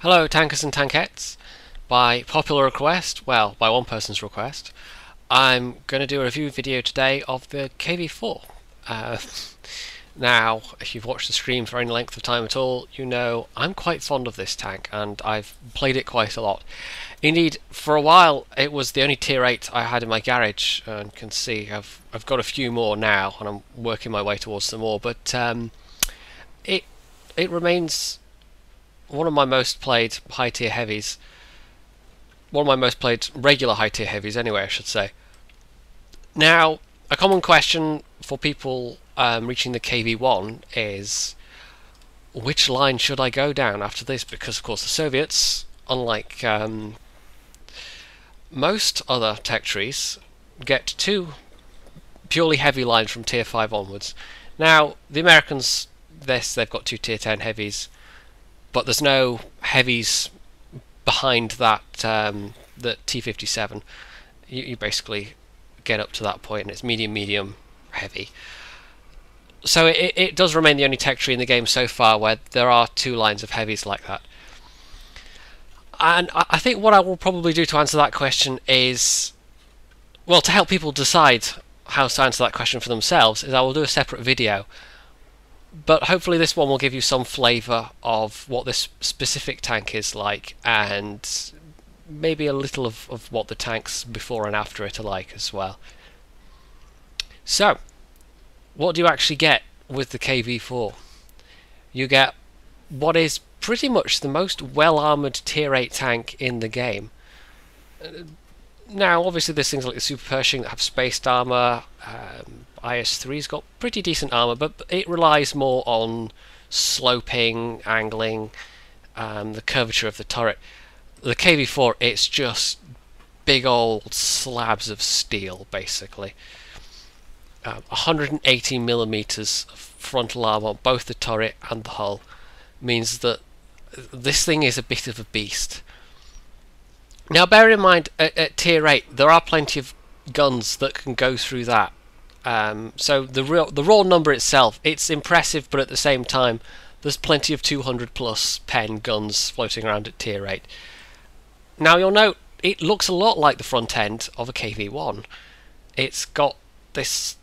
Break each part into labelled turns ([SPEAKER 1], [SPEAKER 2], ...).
[SPEAKER 1] Hello tankers and tankettes. By popular request, well, by one person's request, I'm going to do a review video today of the KV-4. Now, if you've watched the stream for any length of time at all, you know I'm quite fond of this tank and I've played it quite a lot. Indeed, for a while it was the only tier 8 I had in my garage, and you can see I've got a few more now and I'm working my way towards some more, but it remains one of my most played high tier heavies. One of my most played regular high tier heavies anyway, I should say. Now, a common question for people reaching the KV-1 is, which line should I go down after this? Because of course the Soviets, unlike most other tech trees, get two purely heavy lines from tier 5 onwards. Now, the Americans, they've got two tier 10 heavies, but there's no heavies behind that the T57. You basically get up to that point and it's medium, heavy. So it does remain the only tech tree in the game so far where there are two lines of heavies like that. And I think what I will probably do to answer that question is, well, to help people decide how to answer that question for themselves, is I will do a separate video. But hopefully this one will give you some flavour of what this specific tank is like, and maybe a little of what the tanks before and after it are like as well. So, what do you actually get with the KV-4? You get what is pretty much the most well-armoured tier 8 tank in the game. Now, obviously there's things like the Super Pershing that have spaced armour. IS-3's got pretty decent armour, but it relies more on sloping, angling, the curvature of the turret. The KV-4, it's just big old slabs of steel, basically. 180mm of frontal armour on both the turret and the hull means that this thing is a bit of a beast. Now, bear in mind, at tier 8, there are plenty of guns that can go through that. So the raw number itself, it's impressive, but at the same time, there's plenty of 200 plus pen guns floating around at tier 8. Now you'll note, it looks a lot like the front end of a KV-1. It's got this,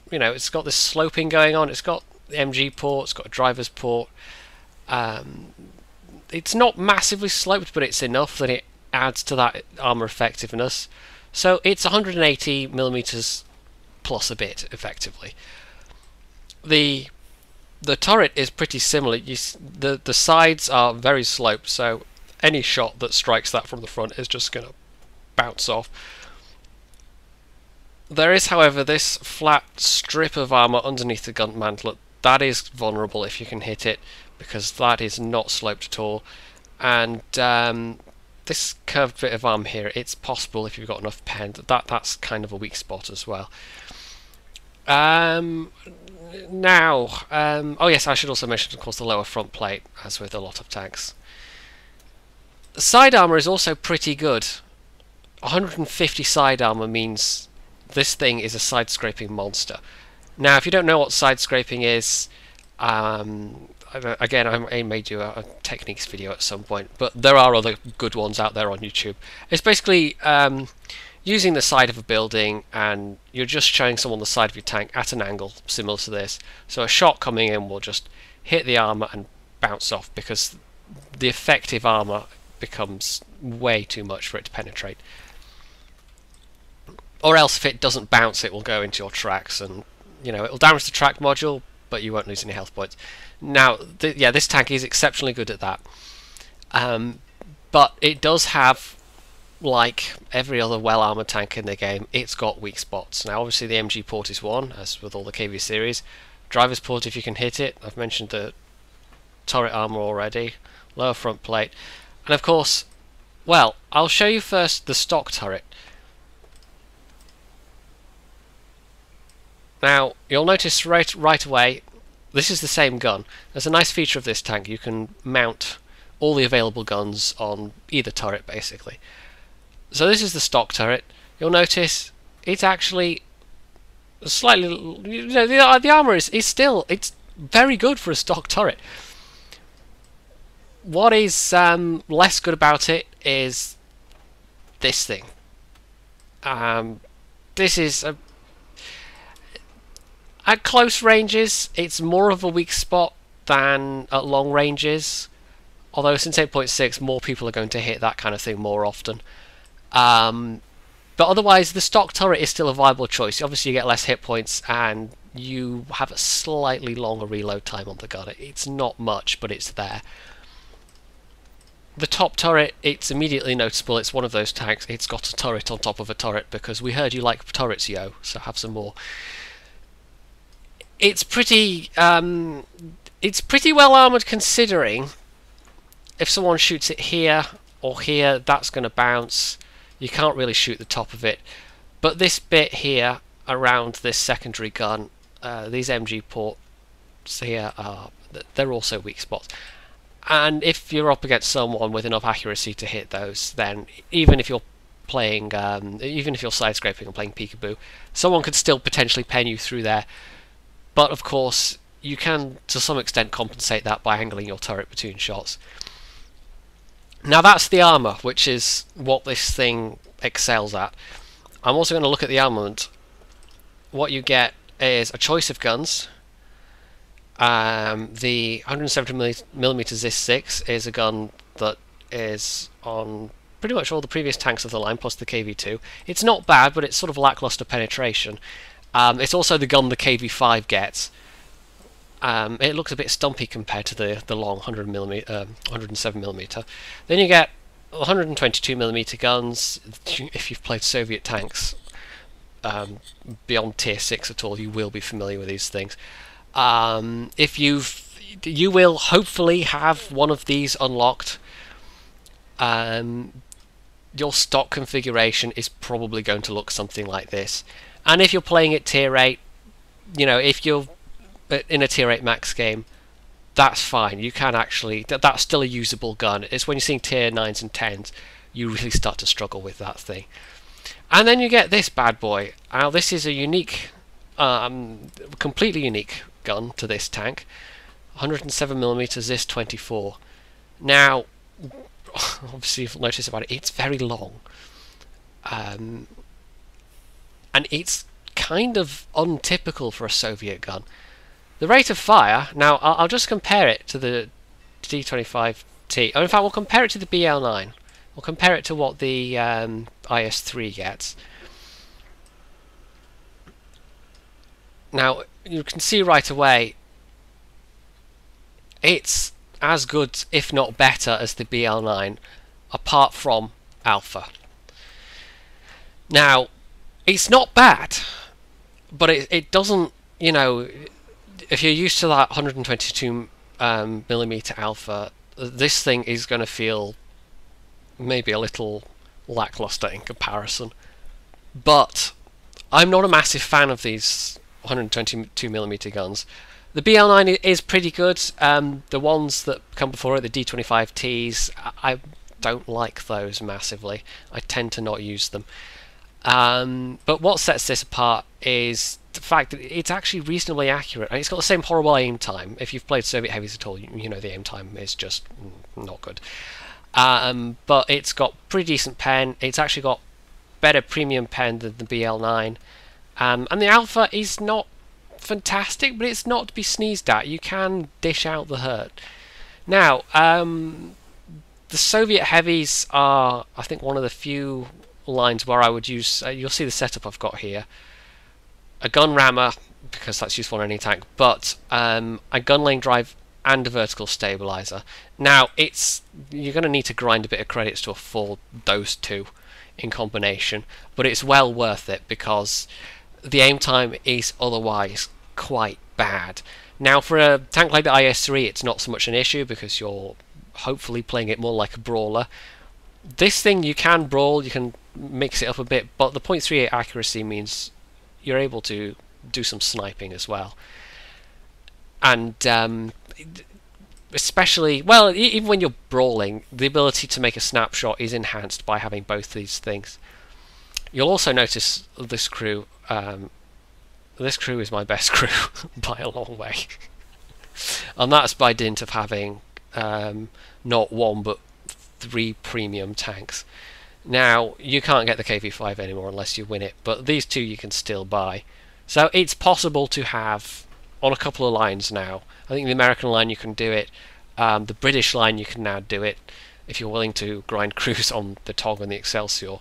[SPEAKER 1] it's got this sloping going on. It's got the MG port. It's got a driver's port. It's not massively sloped, but it's enough that it adds to that armor effectiveness. So it's 180mm plus a bit, effectively. The turret is pretty similar. The sides are very sloped, so any shot that strikes that from the front is just going to bounce off. There is, however, this flat strip of armour underneath the gun mantlet. That is vulnerable if you can hit it, because that is not sloped at all. And this curved bit of arm here, it's possible if you've got enough pen that's kind of a weak spot as well. Oh yes, I should also mention, of course, the lower front plate, as with a lot of tanks. Side armour is also pretty good. 150 side armour means this thing is a side scraping monster. Now, if you don't know what side scraping is, again, I may do a techniques video at some point, but there are other good ones out there on YouTube. It's basically using the side of a building, and you're just showing someone the side of your tank at an angle similar to this. So a shot coming in will just hit the armour and bounce off, because the effective armour becomes way too much for it to penetrate. Or else, if it doesn't bounce, it will go into your tracks, and it'll damage the track module, but you won't lose any health points. Now, this tank is exceptionally good at that, but it does have, like every other well-armoured tank in the game, it's got weak spots. Now, obviously the MG port is one, as with all the KV series. Driver's port, if you can hit it. I've mentioned the turret armour already. Lower front plate. And of course, well, I'll show you first the stock turret. Now, you'll notice right away, this is the same gun. There's a nice feature of this tank. You can mount all the available guns on either turret, basically. So this is the stock turret. You'll notice it's actually slightly, the armour is still, it's very good for a stock turret. What is less good about it is this thing. This is at close ranges, it's more of a weak spot than at long ranges. Although since 8.6, more people are going to hit that kind of thing more often. But otherwise, the stock turret is still a viable choice. Obviously, you get less hit points and you have a slightly longer reload time on the gun. It's not much, but it's there. The top turret, it's immediately noticeable. It's one of those tanks. It's got a turret on top of a turret because we heard you like turrets, yo. So have some more. It's pretty well armored considering. If someone shoots it here or here, that's going to bounce. You can't really shoot the top of it. But this bit here around this secondary gun, these MG ports here, they're also weak spots. And if you're up against someone with enough accuracy to hit those, then even if you're playing, even if you're side scraping and playing peekaboo, someone could still potentially pen you through there. But of course, you can to some extent compensate that by angling your turret between shots. Now that's the armor, which is what this thing excels at. I'm also going to look at the armament. What you get is a choice of guns. The 170mm ZIS-6 is a gun that is on pretty much all the previous tanks of the line, plus the KV-2. It's not bad, but it's sort of lackluster penetration. It's also the gun the KV-5 gets. It looks a bit stumpy compared to the long 107mm. Then you get 122mm guns. If you've played Soviet tanks beyond tier 6 at all, you will be familiar with these things. You will hopefully have one of these unlocked. Your stock configuration is probably going to look something like this. And if you're playing at tier 8, you know, if you're in a tier 8 max game, that's fine. You can actually, that's still a usable gun. It's when you're seeing tier 9s and 10s, you really start to struggle with that thing. And then you get this bad boy. Now this is a unique, completely unique gun to this tank. 107mm ZIS-24. Now, obviously you'll notice about it, it's very long. And it's kind of untypical for a Soviet gun. The rate of fire, now I'll just compare it to the D25T. Or in fact, we'll compare it to the BL9. We'll compare it to what the IS-3 gets. Now, you can see right away, it's as good, if not better, as the BL9, apart from Alpha. Now, it's not bad, but it doesn't, you know, if you're used to that 122mm Alpha, this thing is going to feel maybe a little lackluster in comparison. But I'm not a massive fan of these 122mm guns. The BL9 is pretty good. The ones that come before it, the D25Ts, I don't like those massively. I tend to not use them. But what sets this apart is the fact that it's actually reasonably accurate, and it's got the same horrible aim time. If you've played Soviet heavies at all, you know the aim time is just not good. But it's got pretty decent pen. It's actually got better premium pen than the BL9. And the Alpha is not fantastic, but it's not to be sneezed at. You can dish out the hurt. Now, the Soviet heavies are, I think, one of the few lines where I would use, you'll see the setup I've got here, a gun rammer, because that's useful on any tank, but a gun lane drive and a vertical stabilizer. Now, you're going to need to grind a bit of credits to afford those two in combination, but it's well worth it because the aim time is otherwise quite bad. Now, for a tank like the IS-3, it's not so much an issue because you're hopefully playing it more like a brawler. This thing, you can brawl, you can mix it up a bit, but the .38 accuracy means you're able to do some sniping as well. And especially, well, even when you're brawling, the ability to make a snapshot is enhanced by having both these things. You'll also notice this crew. This crew is my best crew by a long way, and that's by dint of having not one but 3 premium tanks. Now, you can't get the KV-5 anymore unless you win it, but these two you can still buy. So it's possible to have on a couple of lines now. I think the American line you can do it, the British line you can now do it, if you're willing to grind crews on the TOG and the Excelsior.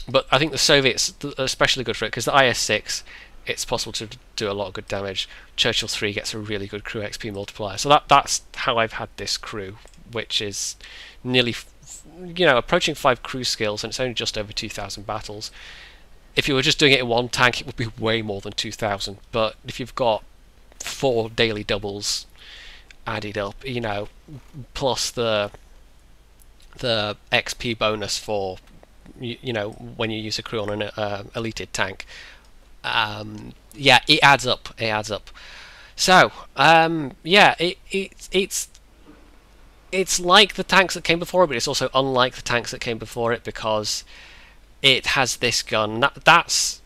[SPEAKER 1] But I think the Soviets are especially good for it, because the IS-6, it's possible to do a lot of good damage. Churchill 3 gets a really good crew XP multiplier. So that's how I've had this crew, which is nearly, approaching 5 crew skills, and it's only just over 2,000 battles. If you were just doing it in one tank, it would be way more than 2,000. But if you've got 4 daily doubles added up, plus the XP bonus for when you use a crew on an elite tank, yeah, it adds up. So it's like the tanks that came before it, but it's also unlike the tanks that came before it, because it has this gun. That's,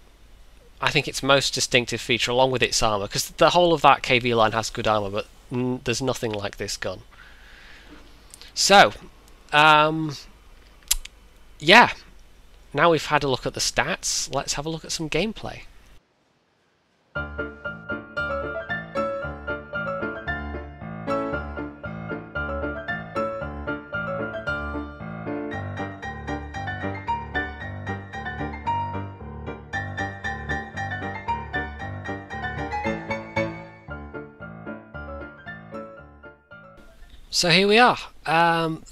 [SPEAKER 1] I think, its most distinctive feature, along with its armor, because the whole of that KV line has good armor, but there's nothing like this gun. So yeah, now we've had a look at the stats, let's have a look at some gameplay. So here we are.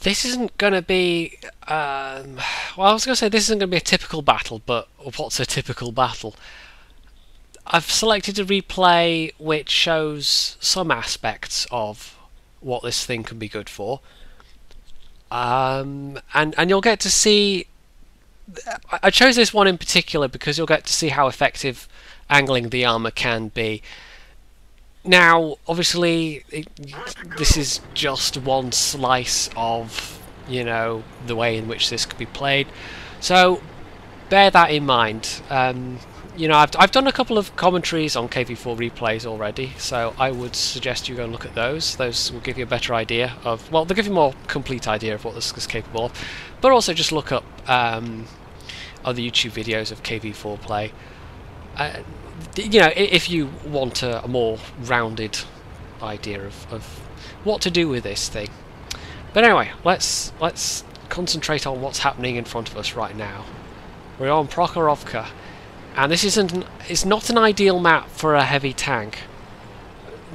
[SPEAKER 1] This isn't going to be... well, I was going to say this isn't going to be a typical battle, but what's a typical battle? I've selected a replay which shows some aspects of what this thing can be good for. And you'll get to see... I chose this one in particular because you'll get to see how effective angling the armour can be. Now, obviously, this is just one slice of, the way in which this could be played. So, bear that in mind. I've done a couple of commentaries on KV-4 replays already, so I would suggest you go and look at those. Those will give you a better idea of, well, they'll give you a more complete idea of what this is capable of. But also just look up other YouTube videos of KV-4 play. If you want a more rounded idea of what to do with this thing. But anyway, let's concentrate on what's happening in front of us right now. We're on Prokhorovka, and this it's not an ideal map for a heavy tank.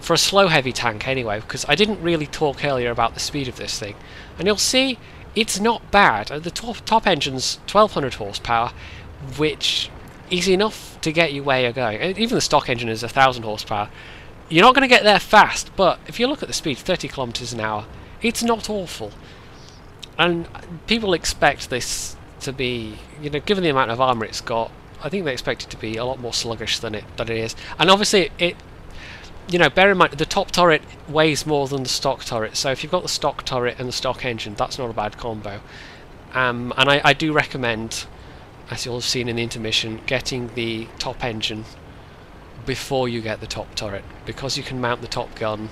[SPEAKER 1] For a slow heavy tank anyway, because I didn't really talk earlier about the speed of this thing. And you'll see it's not bad. The top engine's 1200 horsepower, which is enough to get you where you're going. Even the stock engine is 1000 horsepower. You're not going to get there fast, but if you look at the speed, 30 kilometers an hour, it's not awful. And people expect this to be, given the amount of armor it's got, I think they expect it to be a lot more sluggish than it is. And obviously, bear in mind the top turret weighs more than the stock turret. So if you've got the stock turret and the stock engine, that's not a bad combo. And I do recommend, as you'll have seen in the intermission, getting the top engine before you get the top turret, because you can mount the top gun.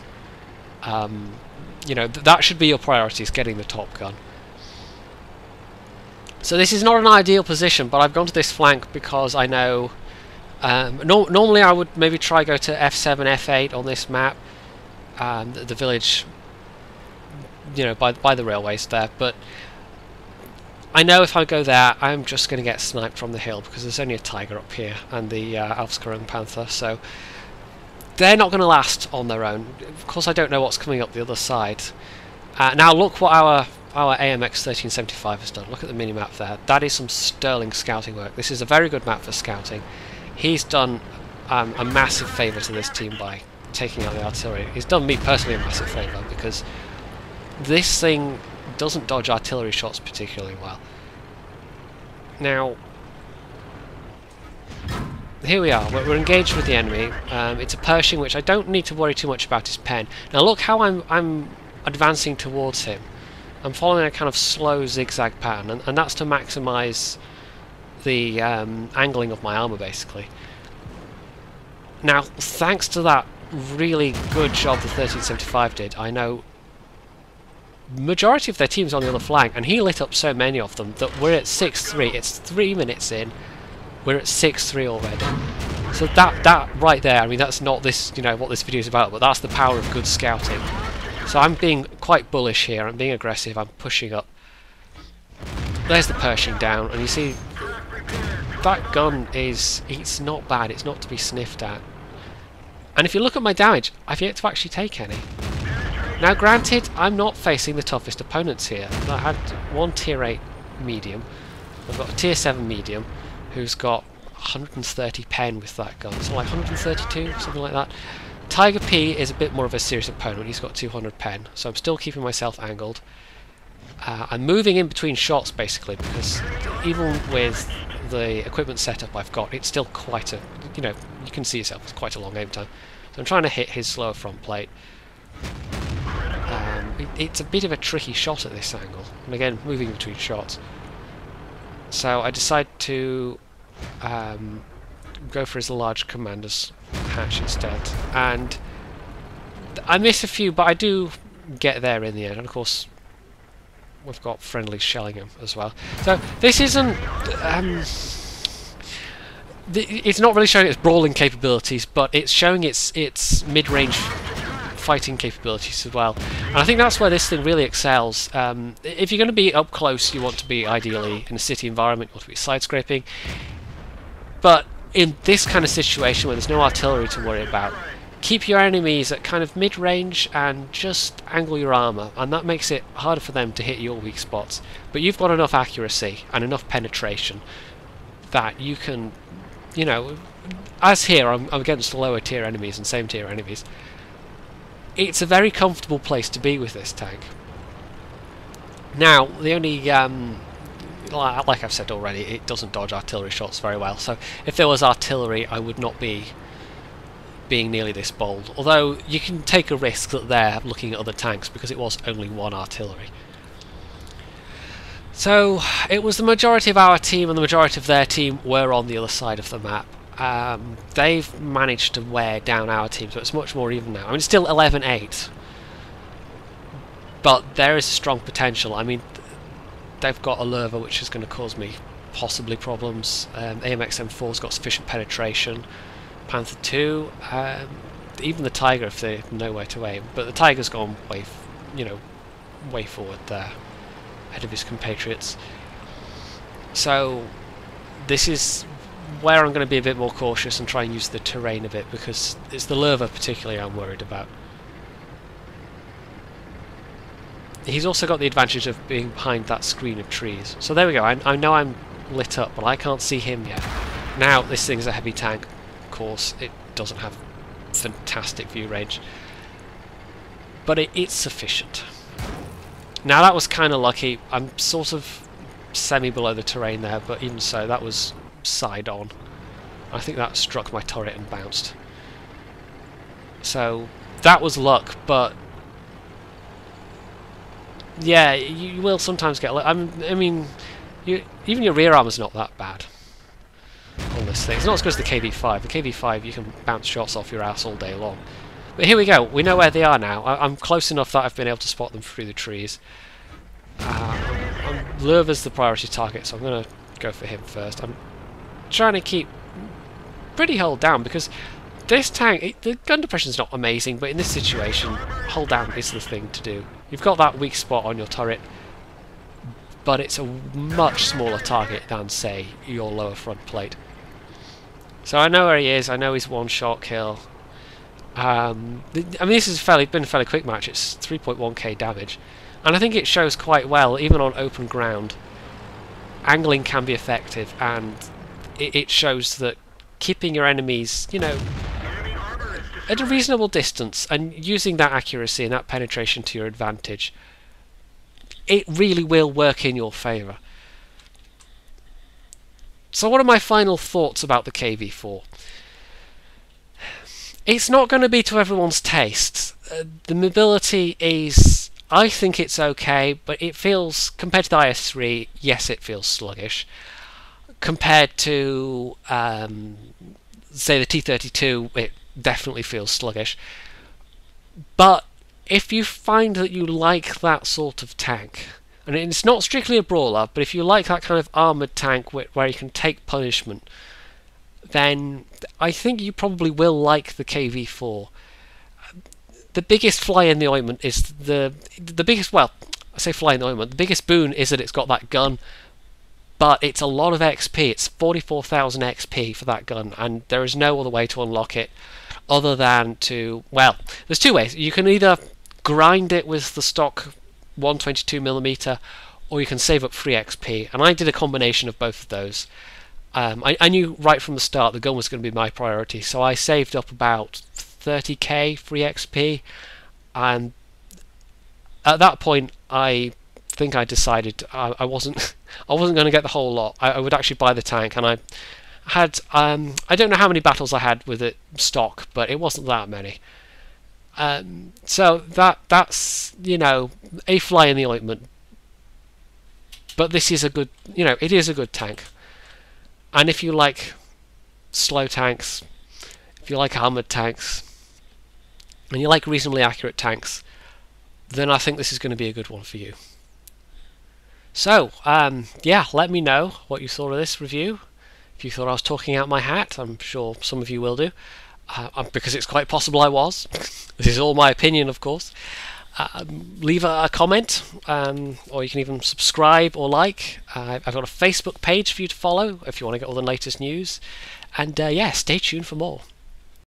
[SPEAKER 1] That should be your priority, is getting the top gun. So this is not an ideal position, but I've gone to this flank because I know normally I would maybe try go to F7, F8 on this map, the village, by the railways there, but I know if I go there, I'm just going to get sniped from the hill, because there's only a Tiger up here and the Alpskarung Panther, so they're not going to last on their own. Of course, I don't know what's coming up the other side. Now look what our AMX 1375 has done. Look at the minimap there. That is some sterling scouting work. This is a very good map for scouting. He's done a massive favour to this team by taking out the artillery. He's done me personally a massive favour, because this thing doesn't dodge artillery shots particularly well. Now, here we are. We're engaged with the enemy. It's a Pershing, which I don't need to worry too much about his pen. Now look how I'm advancing towards him. I'm following a kind of slow zigzag pattern, and that's to maximise the angling of my armour, basically. Now, thanks to that really good job the 1375 did, I know majority of their team's on the other flank, and he lit up so many of them that we're at 6-3. It's 3 minutes in, we're at 6-3 already. So that right there, I mean, that's not this, you know, what this video is about, but that's the power of good scouting. So I'm being quite bullish here. I'm being aggressive. I'm pushing up. There's the Pershing down, and you see that gun it's not bad. It's not to be sniffed at. And if you look at my damage, I've yet to actually take any. Now granted, I'm not facing the toughest opponents here. I had one tier 8 medium. I've got a tier 7 medium who's got 130 pen with that gun. So like 132, something like that. Tiger P is a bit more of a serious opponent. He's got 200 pen. So I'm still keeping myself angled. I'm moving in between shots basically, because even with the equipment setup I've got, it's still quite a, you know, you can see yourself, it's quite a long aim time. So I'm trying to hit his lower front plate. It's a bit of a tricky shot at this angle, and again, moving between shots. So I decide to go for his large commander's hatch instead, and I miss a few, but I do get there in the end, and of course we've got friendlies shelling him as well. So this isn't it's not really showing its brawling capabilities, but it's showing its mid-range fighting capabilities as well. And I think that's where this thing really excels. If you're going to be up close, you want to be ideally in a city environment, you want to be side scraping. But in this kind of situation where there's no artillery to worry about, keep your enemies at kind of mid-range and just angle your armour, and that makes it harder for them to hit your weak spots. But you've got enough accuracy and enough penetration that you can, you know, as here I'm against lower tier enemies and same tier enemies, it's a very comfortable place to be with this tank. Now, the only, like I've said already, it doesn't dodge artillery shots very well, so if there was artillery I would not be being nearly this bold, although you can take a risk that they're looking at other tanks because it was only one artillery. So it was the majority of our team and the majority of their team were on the other side of the map. They've managed to wear down our team, so it's much more even now. I mean, it's still 11-8, but there is strong potential. I mean, they've got a Lerva, which is going to cause me possibly problems. AMX M4's got sufficient penetration. Panther 2, even the Tiger if they have nowhere to aim, but the Tiger's gone way, way forward there, ahead of his compatriots. So this is where I'm going to be a bit more cautious and try and use the terrain a bit, because it's the Lerva particularly I'm worried about. He's also got the advantage of being behind that screen of trees. So there we go, I know I'm lit up, but I can't see him yet. Now this thing's a heavy tank, of course, it doesn't have fantastic view range, but it's sufficient. Now that was kind of lucky, I'm sort of semi below the terrain there, but even so, that was side on. I think that struck my turret and bounced. So that was luck, but yeah, you will sometimes get luck. I mean, even your rear armor's not that bad on this thing. It's not as good as the KV-4. The KV-4 you can bounce shots off your ass all day long. But here we go. We know where they are now. I'm close enough that I've been able to spot them through the trees. Lerva's the priority target, so I'm going to go for him first. I'm trying to keep pretty hold down, because this tank, the gun depression's not amazing, but in this situation, hold down is the thing to do. You've got that weak spot on your turret, but it's a much smaller target than, say, your lower front plate. So I know where he is, I know he's one-shot kill. I mean, this has been a fairly quick match, it's 3.1k damage, and I think it shows quite well, even on open ground. Angling can be effective, and it shows that keeping your enemies, you know, at a reasonable distance and using that accuracy and that penetration to your advantage, it really will work in your favour. So what are my final thoughts about the KV-4? It's not going to be to everyone's taste. The mobility is, I think it's okay, but it feels, compared to the IS-3, yes, it feels sluggish. Compared to, say, the T-32, it definitely feels sluggish. But if you find that you like that sort of tank, and it's not strictly a brawler, but if you like that kind of armoured tank where you can take punishment, then I think you probably will like the KV-4. The biggest fly in the ointment is the biggest, well, I say fly in the ointment, the biggest boon is that it's got that gun, but it's a lot of XP. It's 44,000 XP for that gun, and there is no other way to unlock it other than to, well, there's two ways. You can either grind it with the stock 122mm, or you can save up free XP, and I did a combination of both of those. I knew right from the start the gun was going to be my priority, so I saved up about 30k free XP, and at that point I think I decided I wasn't going to get the whole lot. I would actually buy the tank, and I had I don't know how many battles I had with it stock, but it wasn't that many. So that's, you know, a fly in the ointment. But this is a good, you know, it is a good tank. And if you like slow tanks, if you like armoured tanks, and you like reasonably accurate tanks, then I think this is going to be a good one for you. So, yeah, let me know what you thought of this review. If you thought I was talking out my hat, I'm sure some of you will do, because it's quite possible I was. This is all my opinion, of course. Leave a comment, or you can even subscribe or like. I've got a Facebook page for you to follow if you want to get all the latest news. And yeah, stay tuned for more.